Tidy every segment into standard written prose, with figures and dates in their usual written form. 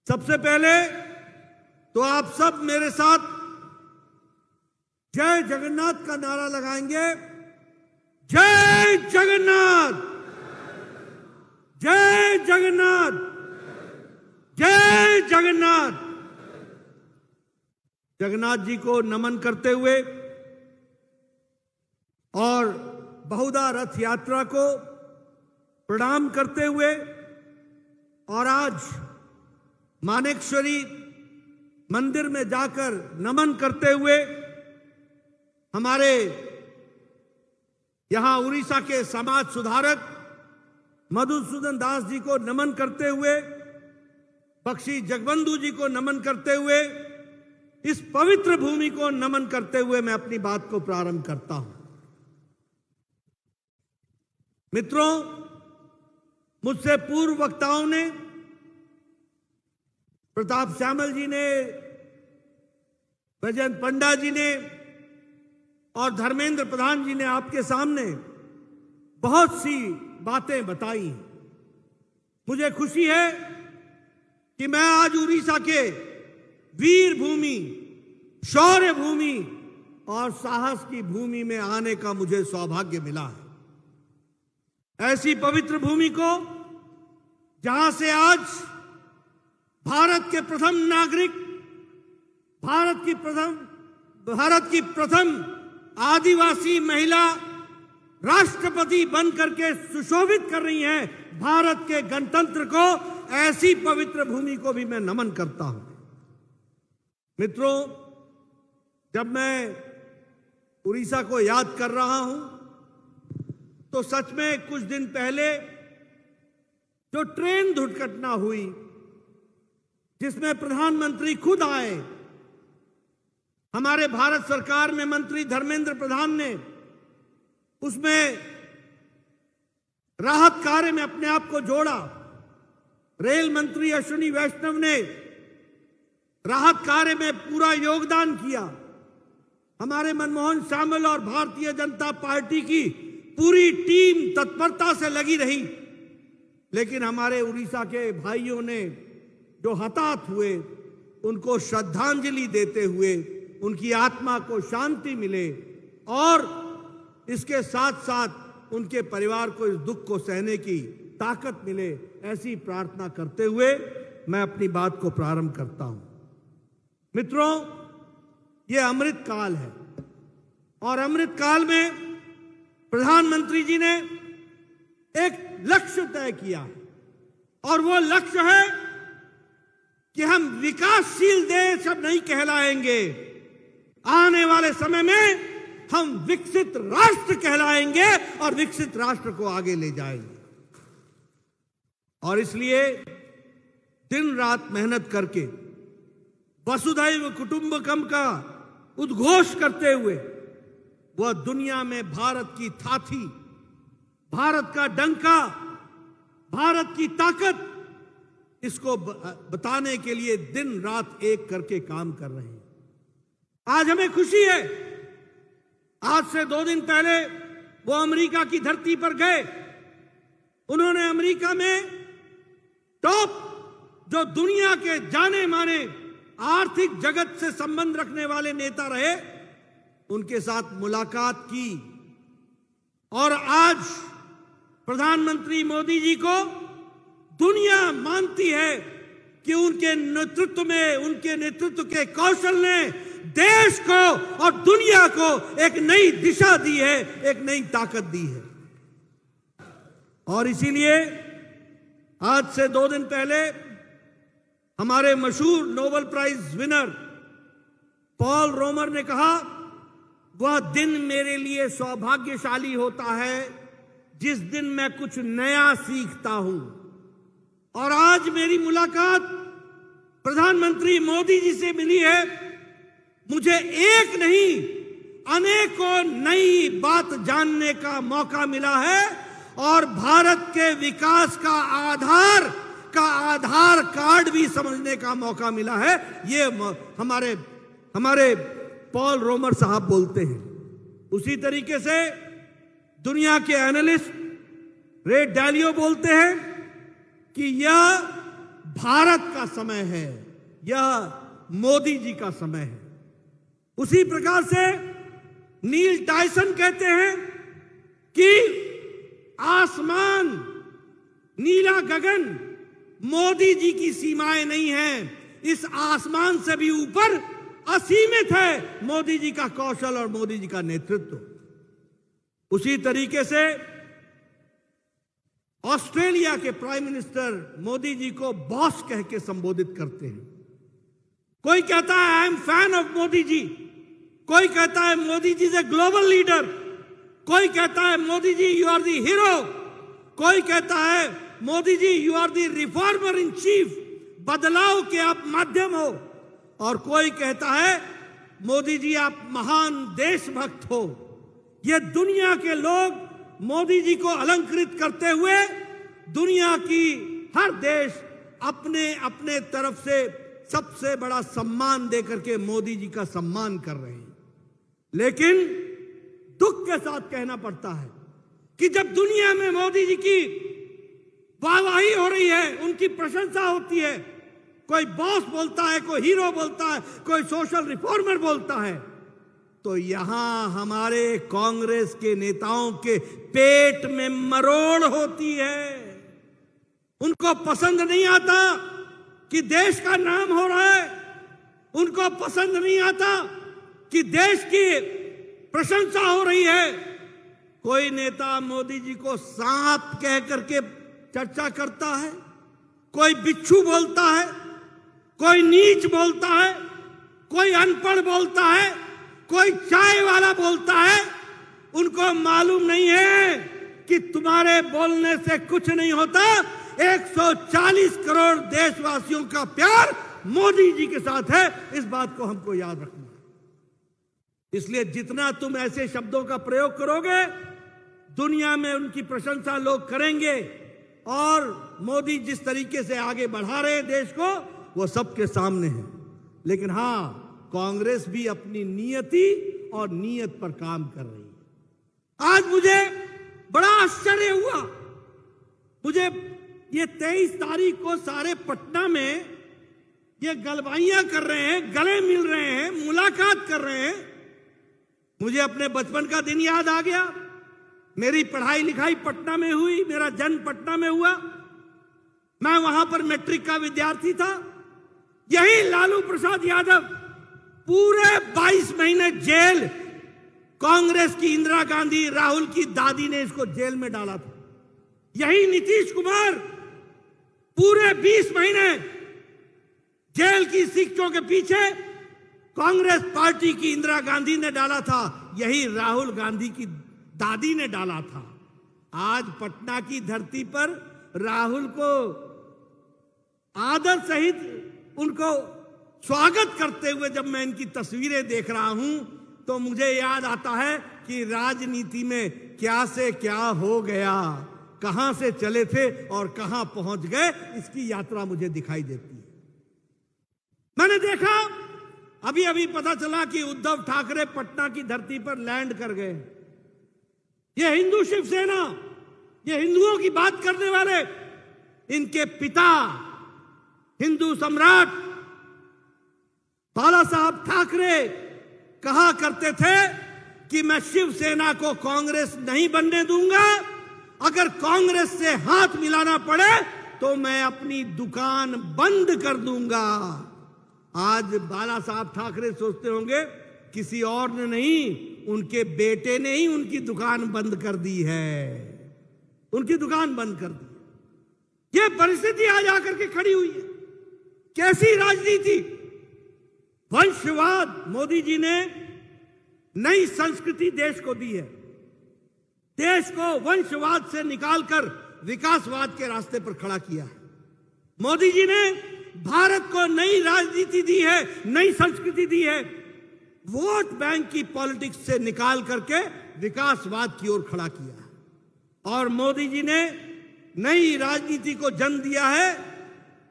सबसे पहले तो आप सब मेरे साथ जय जगन्नाथ का नारा लगाएंगे। जय जगन्नाथ, जय जगन्नाथ, जय जगन्नाथ। जगन्नाथ जी को नमन करते हुए और बहुधा रथ यात्रा को प्रणाम करते हुए और आज मानेकश्वरी मंदिर में जाकर नमन करते हुए हमारे यहां उड़ीसा के समाज सुधारक मधुसूदन दास जी को नमन करते हुए, बख्शी जगबंधु जी को नमन करते हुए, इस पवित्र भूमि को नमन करते हुए मैं अपनी बात को प्रारंभ करता हूं। मित्रों, मुझसे पूर्व वक्ताओं ने, प्रताप श्यामल जी ने, वैजयंत पंडा जी ने और धर्मेंद्र प्रधान जी ने आपके सामने बहुत सी बातें बताई। मुझे खुशी है कि मैं आज उड़ीसा के वीर भूमि, शौर्य भूमि और साहस की भूमि में आने का मुझे सौभाग्य मिला है। ऐसी पवित्र भूमि को जहां से आज भारत के प्रथम नागरिक, भारत की प्रथम आदिवासी महिला राष्ट्रपति बनकर के सुशोभित कर रही हैं भारत के गणतंत्र को, ऐसी पवित्र भूमि को भी मैं नमन करता हूं। मित्रों, जब मैं उड़ीसा को याद कर रहा हूं तो सच में कुछ दिन पहले जो ट्रेन दुर्घटना हुई जिसमें प्रधानमंत्री खुद आए, हमारे भारत सरकार में मंत्री धर्मेंद्र प्रधान ने उसमें राहत कार्य में अपने आप को जोड़ा। रेल मंत्री अश्विनी वैष्णव ने राहत कार्य में पूरा योगदान किया। हमारे मनमोहन शामिल और भारतीय जनता पार्टी की पूरी टीम तत्परता से लगी रही, लेकिन हमारे उड़ीसा के भाइयों ने जो हताहत हुए उनको श्रद्धांजलि देते हुए उनकी आत्मा को शांति मिले और इसके साथ साथ उनके परिवार को इस दुख को सहने की ताकत मिले, ऐसी प्रार्थना करते हुए मैं अपनी बात को प्रारंभ करता हूं। मित्रों, ये अमृत काल है और अमृत काल में प्रधानमंत्री जी ने एक लक्ष्य तय किया और वो लक्ष्य है कि हम विकासशील देश अब नहीं कहलाएंगे, आने वाले समय में हम विकसित राष्ट्र कहलाएंगे और विकसित राष्ट्र को आगे ले जाएंगे। और इसलिए दिन रात मेहनत करके वसुधैव कुटुंबकम का उद्घोष करते हुए वह दुनिया में भारत की थाथी, भारत का डंका, भारत की ताकत, इसको बताने के लिए दिन रात एक करके काम कर रहे हैं। आज हमें खुशी है, आज से 2 दिन पहले वो अमेरिका की धरती पर गए। उन्होंने अमेरिका में टॉप जो दुनिया के जाने माने आर्थिक जगत से संबंध रखने वाले नेता रहे, उनके साथ मुलाकात की और आज प्रधानमंत्री मोदी जी को दुनिया मानती है कि उनके नेतृत्व में, उनके नेतृत्व के कौशल ने देश को और दुनिया को एक नई दिशा दी है, एक नई ताकत दी है। और इसीलिए आज से 2 दिन पहले हमारे मशहूर नोबेल प्राइज विनर पॉल रोमर ने कहा, वह दिन मेरे लिए सौभाग्यशाली होता है जिस दिन मैं कुछ नया सीखता हूं। और आज मेरी मुलाकात प्रधानमंत्री मोदी जी से मिली है। मुझे एक नहीं अनेकों नई बात जानने का मौका मिला है और भारत के विकास का आधार कार्ड भी समझने का मौका मिला है। ये हमारे पॉल रोमर साहब बोलते हैं। उसी तरीके से दुनिया के एनालिस्ट रे डालियो बोलते हैं कि यह भारत का समय है, यह मोदी जी का समय है। उसी प्रकार से नील टायसन कहते हैं कि आसमान, नीला गगन मोदी जी की सीमाएं नहीं है, इस आसमान से भी ऊपर असीमित है मोदी जी का कौशल और मोदी जी का नेतृत्व। उसी तरीके से ऑस्ट्रेलिया के प्राइम मिनिस्टर मोदी जी को बॉस कह के संबोधित करते हैं। कोई कहता है I am fan of Modi ji, कोई कहता है Modi ji is a global leader, कोई कहता है Modi ji you are the hero, कोई कहता है Modi ji you are the reformer in chief, बदलाव के आप माध्यम हो, और कोई कहता है मोदी जी आप महान देशभक्त हो। ये दुनिया के लोग मोदी जी को अलंकृत करते हुए दुनिया की हर देश अपने अपने तरफ से सबसे बड़ा सम्मान देकर के मोदी जी का सम्मान कर रहे हैं। लेकिन दुख के साथ कहना पड़ता है कि जब दुनिया में मोदी जी की वाहवाही हो रही है, उनकी प्रशंसा होती है, कोई बॉस बोलता है, कोई हीरो बोलता है, कोई सोशल रिफॉर्मर बोलता है, तो यहां हमारे कांग्रेस के नेताओं के पेट में मरोड़ होती है। उनको पसंद नहीं आता कि देश का नाम हो रहा है, उनको पसंद नहीं आता कि देश की प्रशंसा हो रही है। कोई नेता मोदी जी को सांप कह करके चर्चा करता है, कोई बिच्छू बोलता है, कोई नीच बोलता है, कोई अनपढ़ बोलता है, कोई चाय वाला बोलता है। उनको मालूम नहीं है कि तुम्हारे बोलने से कुछ नहीं होता। 140 करोड़ देशवासियों का प्यार मोदी जी के साथ है, इस बात को हमको याद रखना है। इसलिए जितना तुम ऐसे शब्दों का प्रयोग करोगे, दुनिया में उनकी प्रशंसा लोग करेंगे, और मोदी जिस तरीके से आगे बढ़ा रहे हैं देश को, वो सबके सामने है। लेकिन हां, कांग्रेस भी अपनी नियति और नीयत पर काम कर रही है। आज मुझे बड़ा आश्चर्य हुआ, मुझे ये 23 तारीख को सारे पटना में ये गलबाइयां कर रहे हैं, गले मिल रहे हैं, मुलाकात कर रहे हैं। मुझे अपने बचपन का दिन याद आ गया। मेरी पढ़ाई लिखाई पटना में हुई, मेरा जन्म पटना में हुआ, मैं वहां पर मैट्रिक का विद्यार्थी था। यही लालू प्रसाद यादव पूरे 22 महीने जेल, कांग्रेस की इंदिरा गांधी, राहुल की दादी ने इसको जेल में डाला था। यही नीतीश कुमार पूरे 20 महीने जेल की शिक्षों के पीछे कांग्रेस पार्टी की इंदिरा गांधी ने डाला था, यही राहुल गांधी की दादी ने डाला था। आज पटना की धरती पर राहुल को आदर सहित उनको स्वागत करते हुए जब मैं इनकी तस्वीरें देख रहा हूं, तो मुझे याद आता है कि राजनीति में क्या से क्या हो गया, कहां से चले थे और कहां पहुंच गए, इसकी यात्रा मुझे दिखाई देती है। मैंने देखा, अभी अभी पता चला कि उद्धव ठाकरे पटना की धरती पर लैंड कर गए। ये हिंदू शिवसेना, ये हिंदुओं की बात करने वाले, इनके पिता हिंदू सम्राट बाला साहब ठाकरे कहा करते थे कि मैं शिवसेना को कांग्रेस नहीं बनने दूंगा, अगर कांग्रेस से हाथ मिलाना पड़े तो मैं अपनी दुकान बंद कर दूंगा। आज बाला साहब ठाकरे सोचते होंगे किसी और ने नहीं, उनके बेटे ने ही उनकी दुकान बंद कर दी है, उनकी दुकान बंद कर दी। यह परिस्थिति आज आकर के खड़ी हुई है। कैसी राजनीति, वंशवाद। मोदी जी ने नई संस्कृति देश को दी है, देश को वंशवाद से निकालकर विकासवाद के रास्ते पर खड़ा किया है। मोदी जी ने भारत को नई राजनीति दी है, नई संस्कृति दी है, वोट बैंक की पॉलिटिक्स से निकाल करके विकासवाद की ओर खड़ा किया है। और मोदी जी ने नई राजनीति को जन्म दिया है।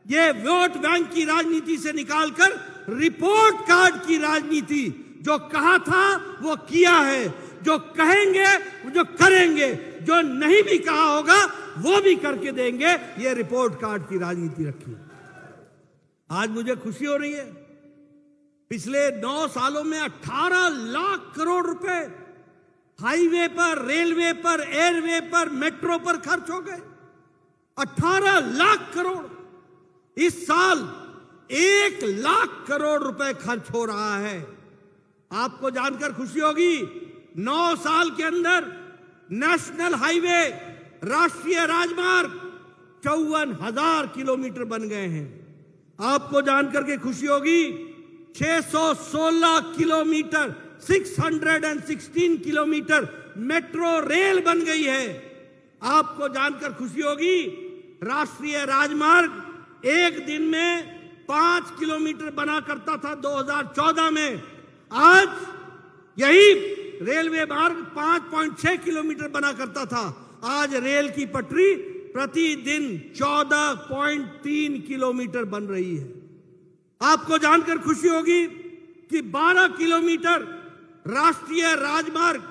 ये वोट बैंक की राजनीति से निकालकर रिपोर्ट कार्ड की राजनीति, जो कहा था वो किया है, जो कहेंगे जो करेंगे, जो नहीं भी कहा होगा वो भी करके देंगे, ये रिपोर्ट कार्ड की राजनीति रखी है। आज मुझे खुशी हो रही है, पिछले 9 सालों में 18 लाख करोड़ रुपए हाईवे पर, रेलवे पर, एयरवे पर, मेट्रो पर खर्च हो गए। 18 लाख करोड़। इस साल 1 लाख करोड़ रुपए खर्च हो रहा है। आपको जानकर खुशी होगी, 9 साल के अंदर नेशनल हाईवे, राष्ट्रीय राजमार्ग 54,000 किलोमीटर बन गए हैं। आपको जानकर के खुशी होगी, 616 किलोमीटर, 616 किलोमीटर मेट्रो रेल बन गई है। आपको जानकर खुशी होगी, राष्ट्रीय राजमार्ग एक दिन में 5 किलोमीटर बना करता था 2014 में। आज यही रेलवे मार्ग 5.6 किलोमीटर बना करता था। आज रेल की पटरी प्रतिदिन 14.3 किलोमीटर बन रही है। आपको जानकर खुशी होगी कि 12 किलोमीटर राष्ट्रीय राजमार्ग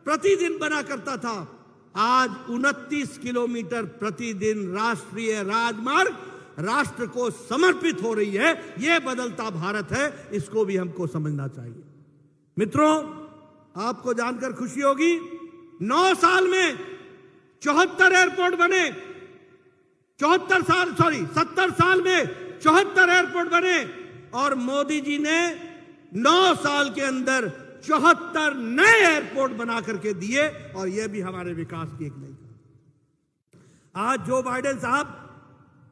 प्रतिदिन बना करता था। आज 29 किलोमीटर प्रतिदिन राष्ट्रीय राजमार्ग राष्ट्र को समर्पित हो रही है। यह बदलता भारत है, इसको भी हमको समझना चाहिए। मित्रों, आपको जानकर खुशी होगी, 9 साल में 74 एयरपोर्ट बने। 70 साल में 74 एयरपोर्ट बने और मोदी जी ने 9 साल के अंदर 74 नए एयरपोर्ट बना करके दिए, और यह भी हमारे विकास की एक नई। आज जो बाइडेन साहब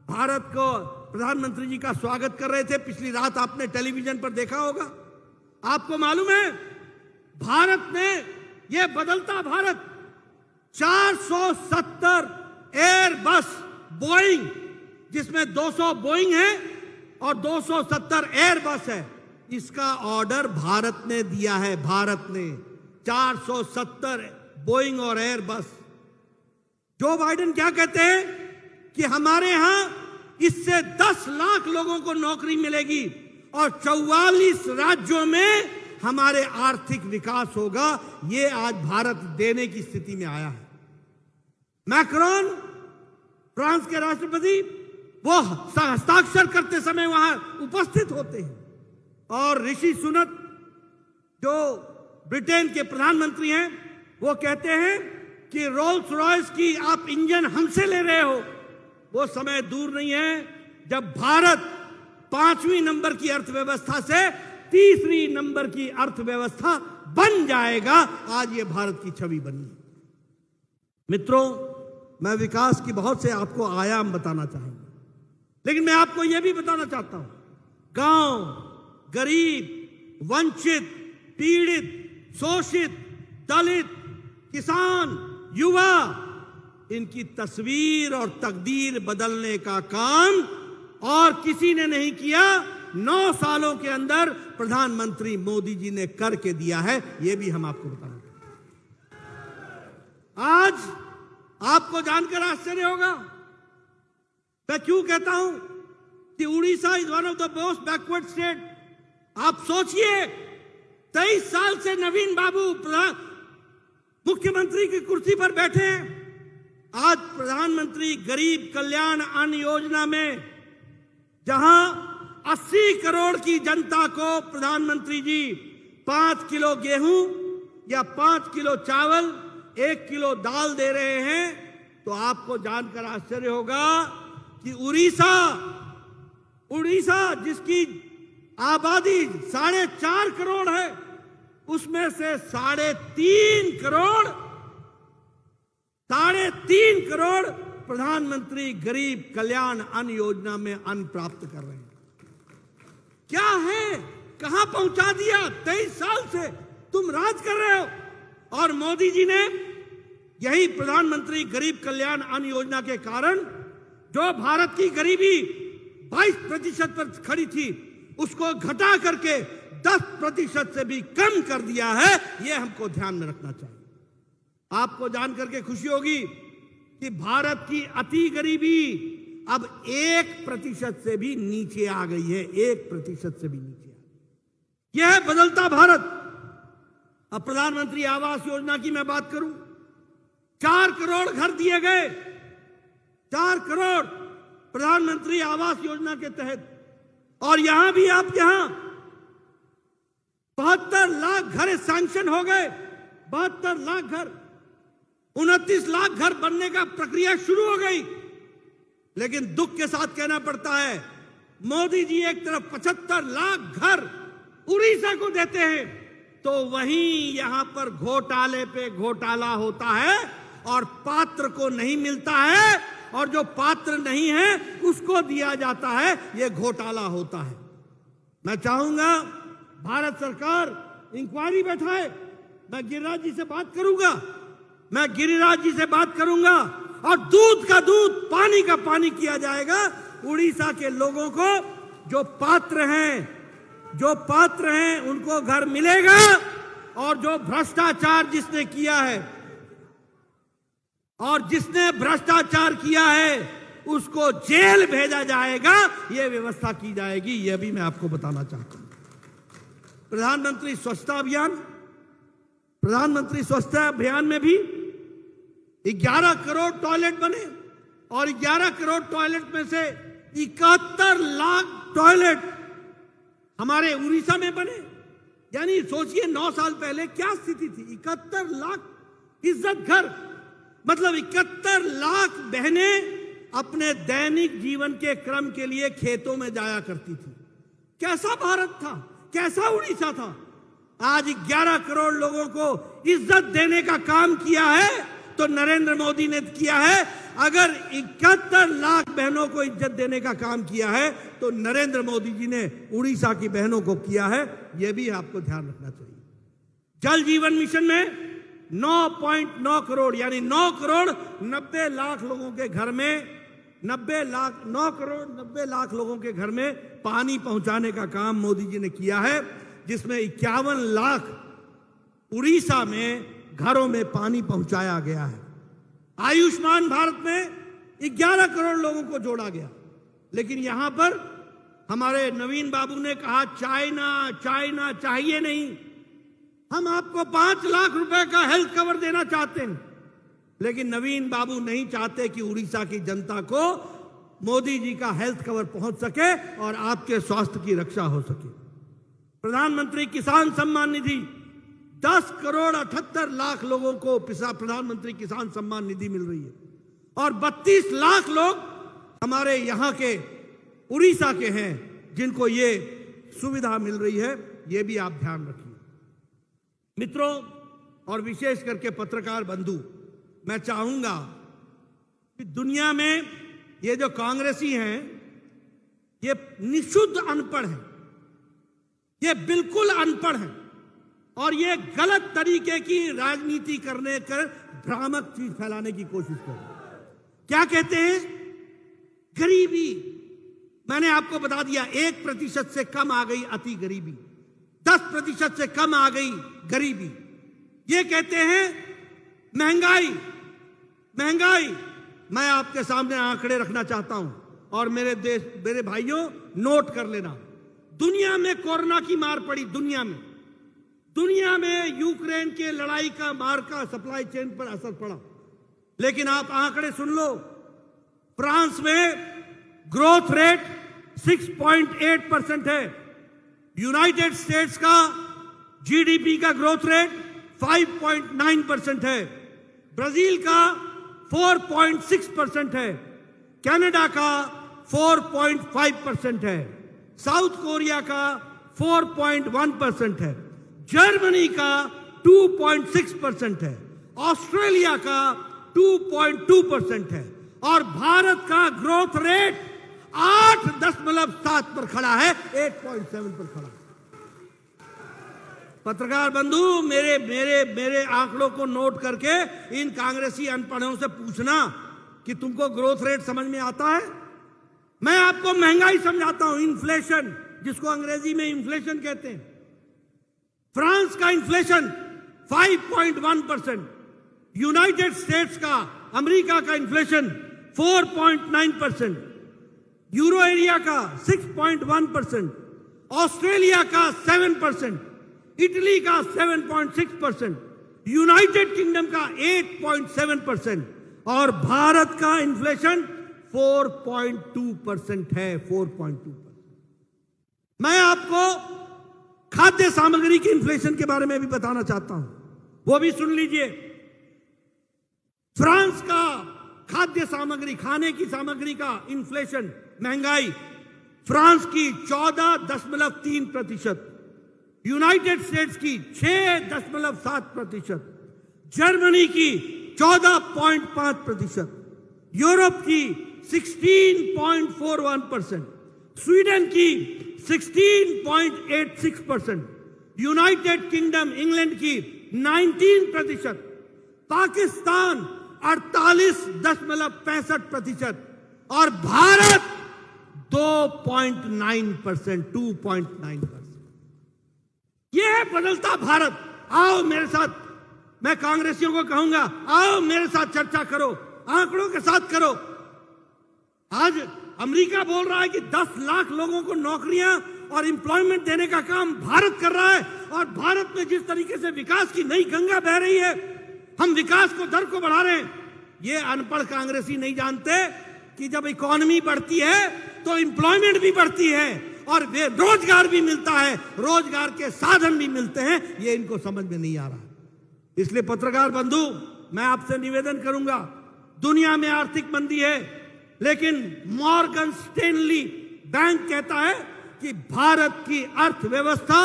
भारत को, प्रधानमंत्री जी का स्वागत कर रहे थे, पिछली रात आपने टेलीविजन पर देखा होगा। आपको मालूम है, भारत ने, यह बदलता भारत, 470 एयरबस बोइंग, जिसमें 200 बोइंग है और 270 एयरबस है, इसका ऑर्डर भारत ने दिया है। भारत ने 470 बोइंग और एयरबस। जो बाइडेन क्या कहते हैं कि हमारे यहां इससे 10 लाख लोगों को नौकरी मिलेगी और 44 राज्यों में हमारे आर्थिक विकास होगा। यह आज भारत देने की स्थिति में आया है। मैक्रोन, फ्रांस के राष्ट्रपति, वो हस्ताक्षर करते समय वहां उपस्थित होते हैं, और ऋषि सुनक, जो ब्रिटेन के प्रधानमंत्री हैं, वो कहते हैं कि रोल्स रॉयस की आप इंजन हमसे ले रहे हो। वो समय दूर नहीं है जब भारत 5वीं नंबर की अर्थव्यवस्था से 3री नंबर की अर्थव्यवस्था बन जाएगा। आज ये भारत की छवि बनी। मित्रों, मैं विकास की बहुत से आपको आयाम बताना चाहूंगा, लेकिन मैं आपको यह भी बताना चाहता हूं, गांव, गरीब, वंचित, पीड़ित, शोषित, दलित, किसान, युवा, इनकी तस्वीर और तकदीर बदलने का काम और किसी ने नहीं किया। 9 सालों के अंदर प्रधानमंत्री मोदी जी ने करके दिया है। यह भी हम आपको बताना चाहते हैं। आज आपको जानकर आश्चर्य होगा, मैं क्यों कहता हूं कि Orissa is one of the most backward state. आप सोचिए, 23 साल से नवीन बाबू मुख्यमंत्री की कुर्सी पर बैठे हैं। आज प्रधानमंत्री गरीब कल्याण अन्न योजना में जहां 80 करोड़ की जनता को प्रधानमंत्री जी 5 किलो गेहूं या 5 किलो चावल, 1 किलो दाल दे रहे हैं, तो आपको जानकर आश्चर्य होगा कि उड़ीसा जिसकी आबादी 4.5 करोड़ है, उसमें से 3.5 करोड़ प्रधानमंत्री गरीब कल्याण अन्न योजना में अन्न प्राप्त कर रहे हैं। क्या है, कहां पहुंचा दिया? 23 साल से तुम राज कर रहे हो, और मोदी जी ने यही प्रधानमंत्री गरीब कल्याण अन्न योजना के कारण जो भारत की गरीबी 22% पर खड़ी थी, उसको घटा करके 10% से भी कम कर दिया है। यह हमको ध्यान में रखना चाहिए। आपको जानकर के खुशी होगी कि भारत की अति गरीबी अब 1% से भी नीचे आ गई है। 1% से भी नीचे आ गई। यह है बदलता भारत। अब प्रधानमंत्री आवास योजना की मैं बात करूं, 4 करोड़ घर दिए गए। 4 करोड़ प्रधानमंत्री आवास योजना के तहत, और यहां भी आप यहां 72 लाख घर सैंक्शन हो गए, 72 लाख घर, 29 लाख घर बनने का प्रक्रिया शुरू हो गई। लेकिन दुख के साथ कहना पड़ता है, मोदी जी एक तरफ 75 लाख घर उड़ीसा को देते हैं, तो वहीं यहां पर घोटाले पे घोटाला होता है और पात्र को नहीं मिलता है, और जो पात्र नहीं है उसको दिया जाता है, यह घोटाला होता है। मैं चाहूंगा भारत सरकार इंक्वायरी बैठाए। मैं गिरिराज जी से बात करूंगा, मैं गिरिराज जी से बात करूंगा, और दूध का दूध, पानी का पानी किया जाएगा। उड़ीसा के लोगों को जो पात्र हैं उनको घर मिलेगा, और जो भ्रष्टाचार जिसने किया है और जिसने भ्रष्टाचार किया है उसको जेल भेजा जाएगा, यह व्यवस्था की जाएगी। यह भी मैं आपको बताना चाहता हूं। प्रधानमंत्री स्वच्छता अभियान में भी 11 करोड़ टॉयलेट बने, और 11 करोड़ टॉयलेट में से 71 लाख टॉयलेट हमारे उड़ीसा में बने। यानी सोचिए 9 साल पहले क्या स्थिति थी। 71 लाख इज्जत घर, मतलब 71 लाख बहनें अपने दैनिक जीवन के क्रम के लिए खेतों में जाया करती थी। कैसा भारत था, कैसा उड़ीसा था। आज 11 करोड़ लोगों को इज्जत देने का काम किया है तो नरेंद्र मोदी ने किया है। अगर 71 लाख बहनों को इज्जत देने का काम किया है तो नरेंद्र मोदी जी ने उड़ीसा की बहनों को किया है। यह भी आपको ध्यान रखना चाहिए। जल जीवन मिशन में 9.9 करोड़ यानी 9 करोड़ 90 लाख लोगों के घर में 9 करोड़ 90 लाख लोगों के घर में पानी पहुंचाने का काम मोदी जी ने किया है, जिसमें 51 लाख उड़ीसा में घरों में पानी पहुंचाया गया है। आयुष्मान भारत में 11 करोड़ लोगों को जोड़ा गया। लेकिन यहां पर हमारे नवीन बाबू ने कहा चाइना चाहिए नहीं, हम आपको 5 लाख रुपए का हेल्थ कवर देना चाहते हैं। लेकिन नवीन बाबू नहीं चाहते कि उड़ीसा की जनता को मोदी जी का हेल्थ कवर पहुंच सके और आपके स्वास्थ्य की रक्षा हो सके। प्रधानमंत्री किसान सम्मान निधि 10 करोड़ 78 लाख लोगों को प्रधानमंत्री किसान सम्मान निधि मिल रही है, और 32 लाख लोग हमारे यहां के उड़ीसा के हैं जिनको ये सुविधा मिल रही है। ये भी आप ध्यान रखिए। मित्रों और विशेष करके पत्रकार बंधु, मैं चाहूंगा कि दुनिया में ये जो कांग्रेसी हैं ये निशुद्ध अनपढ़ हैं, ये बिल्कुल अनपढ़ हैं, और ये गलत तरीके की राजनीति करने कर भ्रामक चीज फैलाने की कोशिश कर रहे हैं। क्या कहते हैं? गरीबी। मैंने आपको बता दिया 1% से कम आ गई अति गरीबी, 10% से कम आ गई गरीबी। ये कहते हैं महंगाई। मैं आपके सामने आंकड़े रखना चाहता हूं, और मेरे भाइयों नोट कर लेना। दुनिया में कोरोना की मार पड़ी, दुनिया में यूक्रेन के लड़ाई का मार का सप्लाई चेन पर असर पड़ा। लेकिन आप आंकड़े सुन लो, फ्रांस में ग्रोथ रेट 6.8% है, यूनाइटेड स्टेट्स का जीडीपी का ग्रोथ रेट 5.9% है, ब्राजील का 4.6% है, कनाडा का 4.5% है, साउथ कोरिया का 4.1% है, जर्मनी का 2.6% है, ऑस्ट्रेलिया का 2.2% है, और भारत का ग्रोथ रेट 8.7 पर खड़ा है, 8.7 पर खड़ा है। पत्रकार बंधु, मेरे आंकड़ों को नोट करके इन कांग्रेसी अनपढ़ों से पूछना कि तुमको ग्रोथ रेट समझ में आता है। मैं आपको महंगाई समझाता हूं, इन्फ्लेशन, जिसको अंग्रेजी में इन्फ्लेशन कहते हैं। फ्रांस का इन्फ्लेशन 5.1%, यूनाइटेड स्टेट्स का, अमेरिका का इन्फ्लेशन 4.9%, यूरो एरिया का 6.1%, ऑस्ट्रेलिया का 7%, इटली का 7.6%, यूनाइटेड किंगडम का 8.7%, और भारत का इन्फ्लेशन 4.2% है, 4.2%। मैं आपको खाद्य सामग्री के इन्फ्लेशन के बारे में भी बताना चाहता हूं, वो भी सुन लीजिए। फ्रांस का खाद्य सामग्री, खाने की सामग्री का इन्फ्लेशन, महंगाई, फ्रांस की 14.3%, यूनाइटेड स्टेट्स की 6.7%, जर्मनी की 14.5%, यूरोप की 16.41%, स्वीडन की 16.86%, यूनाइटेड किंगडम इंग्लैंड की 19%, पाकिस्तान 48.65% और भारत 2.9%। यह है बदलता भारत। आओ मेरे साथ, मैं कांग्रेसियों को कहूंगा, आओ मेरे साथ चर्चा करो, आंकड़ों के साथ करो। आज अमेरिका बोल रहा है कि 10 लाख लोगों को नौकरियां और एम्प्लॉयमेंट देने का काम भारत कर रहा है, और भारत में जिस तरीके से विकास की नई गंगा बह रही है, हम विकास को दर को बढ़ा रहे हैं। ये अनपढ़ कांग्रेसी नहीं जानते कि जब इकोनॉमी बढ़ती है तो एम्प्लॉयमेंट भी बढ़ती है और रोजगार भी मिलता है, रोजगार के साधन भी मिलते हैं। ये इनको समझ में नहीं आ रहा। इसलिए पत्रकार बंधु, मैं आपसे निवेदन करूंगा, दुनिया में आर्थिक मंदी है, लेकिन मॉर्गन स्टैनली बैंक कहता है कि भारत की अर्थव्यवस्था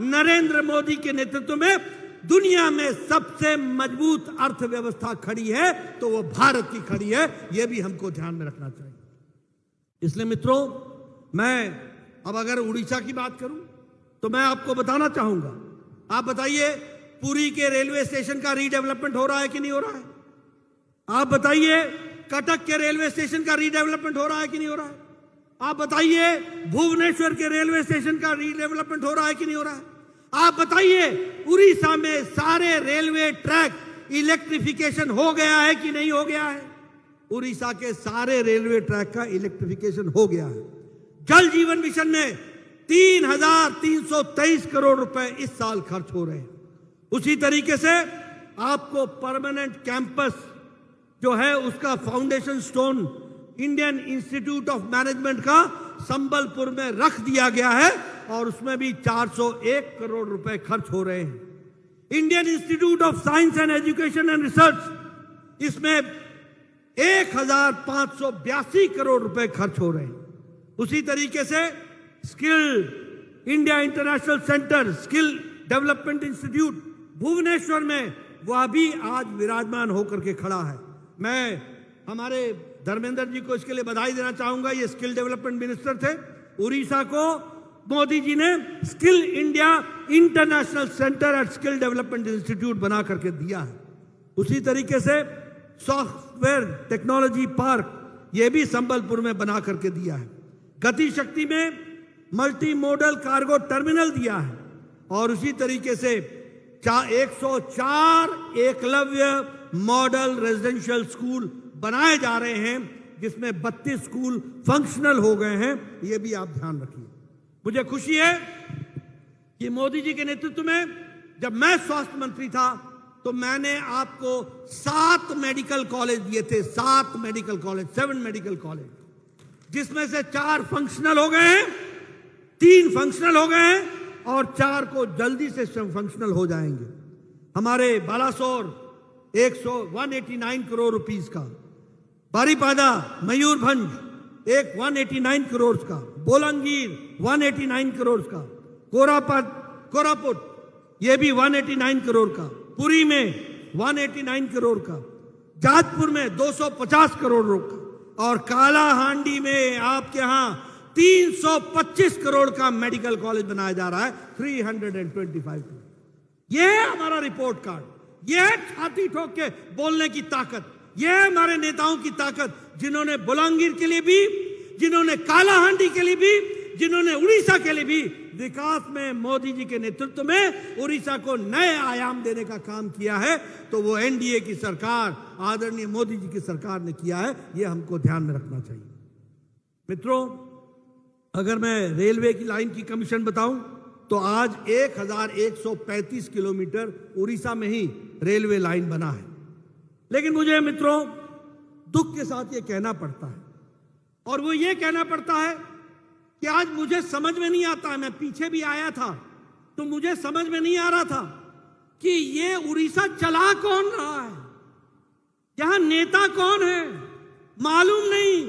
नरेंद्र मोदी के नेतृत्व में दुनिया में सबसे मजबूत अर्थव्यवस्था खड़ी है, तो वो भारत की खड़ी है। यह भी हमको ध्यान में रखना चाहिए। इसलिए मित्रों, मैं अब अगर उड़ीसा की बात करूं तो मैं आपको बताना चाहूंगा, आप बताइए पुरी के रेलवे स्टेशन का रीडेवलपमेंट हो रहा है कि नहीं हो रहा है? आप बताइए कटक के रेलवे स्टेशन का रीडेवलपमेंट हो रहा है कि नहीं हो रहा है? आप बताइए भुवनेश्वर के रेलवे स्टेशन का रीडेवलपमेंट हो रहा है कि नहीं हो रहा है? आप बताइए उड़ीसा में सारे रेलवे ट्रैक इलेक्ट्रिफिकेशन हो गया है कि नहीं हो गया है? उड़ीसा के सारे रेलवे ट्रैक का इलेक्ट्रिफिकेशन हो गया है। जल जीवन मिशन में 3,323 करोड़ रुपए इस साल खर्च हो रहे हैं। उसी तरीके से आपको परमानेंट कैंपस जो है उसका foundation stone Indian institute of management का संबलपुर में रख दिया गया है, और उसमें भी 401 करोड़ रुपए खर्च हो रहे हैं। Indian institute of science and education and research, इसमें 1,582 करोड़ रुपए खर्च हो रहे हैं। उसी तरीके से skill India international centre, skill development institute Bhubaneswar में, वह भी आज विराजमान होकर के खड़ा है। मैं हमारे धर्मेंद्र जी को इसके लिए बधाई देना चाहूंगा। ये स्किल डेवलपमेंट मिनिस्टर थे। उड़ीसा को मोदी जी ने skill India international centre and skill development institute बना करके दिया है। उसी तरीके से सॉफ्टवेयर टेक्नोलॉजी पार्क, यह भी संबलपुर में बना करके दिया है। गति शक्ति में मल्टी मॉडल कार्गो टर्मिनल दिया है, और उसी तरीके से 104 एकलव्य मॉडल रेजिडेंशियल स्कूल बनाए जा रहे हैं, जिसमें 32 स्कूल फंक्शनल हो गए हैं। यह भी आप ध्यान रखिए। मुझे खुशी है कि मोदी जी के नेतृत्व में जब मैं स्वास्थ्य मंत्री था तो मैंने आपको 7 मेडिकल कॉलेज दिए थे, 7 मेडिकल कॉलेज, 7 मेडिकल कॉलेज, जिसमें से 4 फंक्शनल हो गए हैं, 3 फंक्शनल हो गए हैं, और 4 को जल्दी से फंक्शनल हो जाएंगे। हमारे बालासोर 189 करोड़ रुपीस का, बारीपादा मयूरभंज 189 करोड़ का, बोलंगीर 189 करोड़ का, कोरापुट ये भी 189 करोड़ का, पुरी में 189 करोड़ का, जाजपुर में 250 करोड़ का, और कालाहांडी में आपके यहां 325 करोड़ का मेडिकल कॉलेज बनाया जा रहा है, 325 करोड़। यह है हमारा रिपोर्ट कार्ड, यह है छाती ठोक के बोलने की ताकत, यह है हमारे नेताओं की ताकत, जिन्होंने बोलांगीर के लिए भी, जिन्होंने कालाहांडी के लिए भी, जिन्होंने उड़ीसा के लिए भी विकास में मोदी जी के नेतृत्व में उड़ीसा को नए आयाम देने का काम किया है। तो वो एनडीए की सरकार, आदरणीय मोदी जी की सरकार ने किया है। यह हमको ध्यान में रखना चाहिए। मित्रों, अगर मैं रेलवे की लाइन की कमीशन बताऊं तो आज 1135 किलोमीटर उड़ीसा में ही रेलवे लाइन बना है। लेकिन मुझे मित्रों दुख के साथ ये कहना पड़ता है, और वो ये कहना पड़ता है कि आज मुझे समझ में नहीं आता, मैं पीछे भी आया था तो मुझे समझ में नहीं आ रहा था कि ये उड़ीसा चला कौन रहा है, यहां नेता कौन है मालूम नहीं।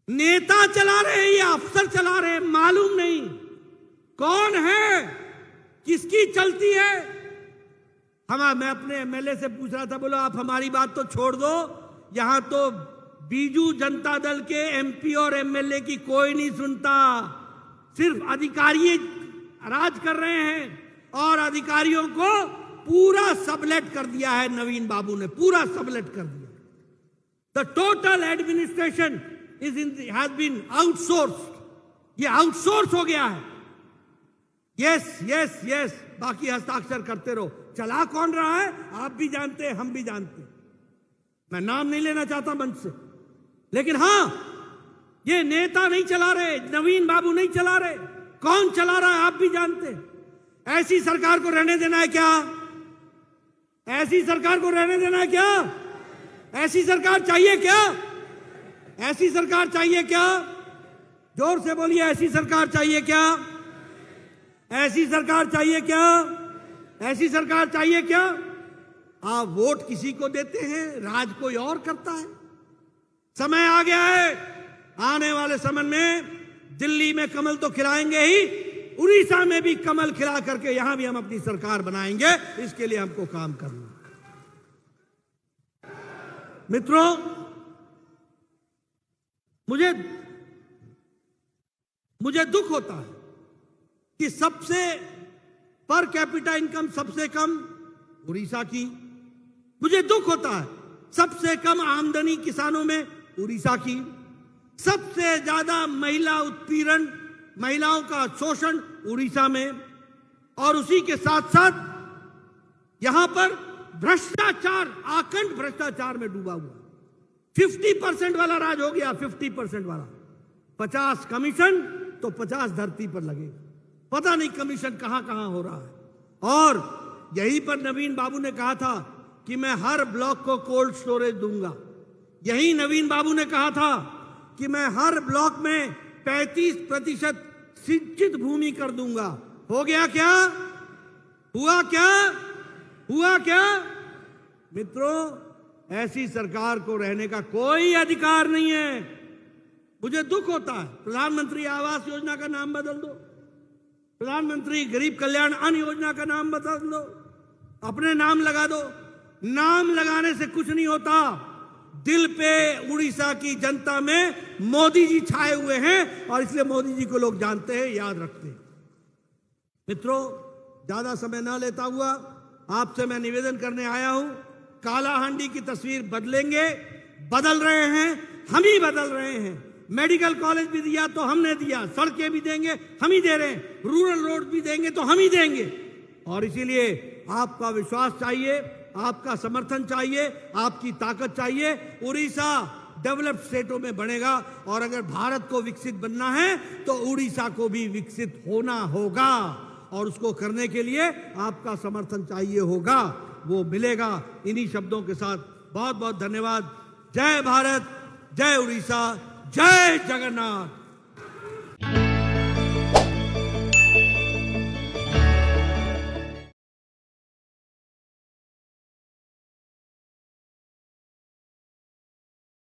नेता चला रहे हैं या अफसर चला रहे हैं मालूम नहीं, कौन है, किसकी चलती है। मैं अपने एमएलए से पूछ रहा था, बोलो आप हमारी बात तो छोड़ दो, यहां तो बीजू जनता दल के एमपी और एमएलए की कोई नहीं सुनता, सिर्फ अधिकारी राज कर रहे हैं और अधिकारियों को पूरा सबलेट कर दिया है नवीन बाबू ने, पूरा सबलेट कर दिया। The total administration has been outsource, ये आउटसोर्स हो गया है। यस यस यस, बाकी हस्ताक्षर करते रहो। चला कौन रहा है आप भी जानते हैं, हम भी जानते हैं, मैं नाम नहीं लेना चाहता मंच से, लेकिन हां ये नेता नहीं चला रहे, नवीन बाबू नहीं चला रहे, कौन चला रहा है आप भी जानते हैं। ऐसी सरकार को रहने देना है क्या? ऐसी सरकार को रहने देना है क्या? ऐसी सरकार चाहिए क्या? ऐसी सरकार चाहिए क्या? जोर से बोलिए, ऐसी सरकार चाहिए क्या? ऐसी सरकार चाहिए क्या? ऐसी सरकार चाहिए क्या? आप वोट किसी को देते हैं, राज कोई और करता है। समय आ गया है, आने वाले समय में दिल्ली में कमल तो खिलाएंगे ही, उड़ीसा में भी कमल खिला करके यहां भी हम अपनी सरकार बनाएंगे। इसके लिए हमको काम करना। मित्रों, मुझे दुख होता है कि सबसे पर कैपिटा इनकम सबसे कम उड़ीसा की, मुझे दुख होता है सबसे कम आमदनी किसानों में उड़ीसा की, सबसे ज्यादा महिला उत्पीड़न, महिलाओं का शोषण उड़ीसा में, और उसी के साथ साथ यहां पर भ्रष्टाचार, आकंठ भ्रष्टाचार में डूबा हुआ। 50% वाला राज हो गया, 50% वाला, 50 कमीशन तो 50 धरती पर लगेगा। पता नहीं कमीशन कहां कहां हो रहा है। और यहीं पर नवीन बाबू ने कहा था कि मैं हर ब्लॉक को कोल्ड स्टोरेज दूंगा। यही नवीन बाबू ने कहा था कि मैं हर ब्लॉक में 35% सिंचित भूमि कर दूंगा। हो गया क्या? हुआ क्या? हुआ क्या? मित्रों, ऐसी सरकार को रहने का कोई अधिकार नहीं है। मुझे दुख होता है, प्रधानमंत्री आवास योजना का नाम बदल दो, प्रधानमंत्री गरीब कल्याण अन्न योजना का नाम बदल दो, अपने नाम लगा दो। नाम लगाने से कुछ नहीं होता। दिल पे उड़ीसा की जनता में मोदी जी छाए हुए हैं और इसलिए मोदी जी को लोग जानते हैं, याद रखते हैं। मित्रों, ज्यादा समय ना लेता हुआ आपसे मैं निवेदन करने आया हूं, कालाहांडी की तस्वीर बदलेंगे, बदल रहे हैं, हम ही बदल रहे हैं। मेडिकल कॉलेज भी दिया तो हमने दिया, सड़कें भी देंगे हम ही दे रहे हैं, रूरल रोड भी देंगे तो हम ही देंगे। और इसीलिए आपका विश्वास चाहिए, आपका समर्थन चाहिए, आपकी ताकत चाहिए। उड़ीसा डेवलप्ड स्टेटों में बढ़ेगा और अगर भारत को विकसित बनना है तो उड़ीसा को भी विकसित होना होगा और उसको करने के लिए आपका समर्थन चाहिए होगा, वो मिलेगा। इन्हीं शब्दों के साथ बहुत बहुत धन्यवाद। जय भारत, जय उड़ीसा, जय जगन्नाथ।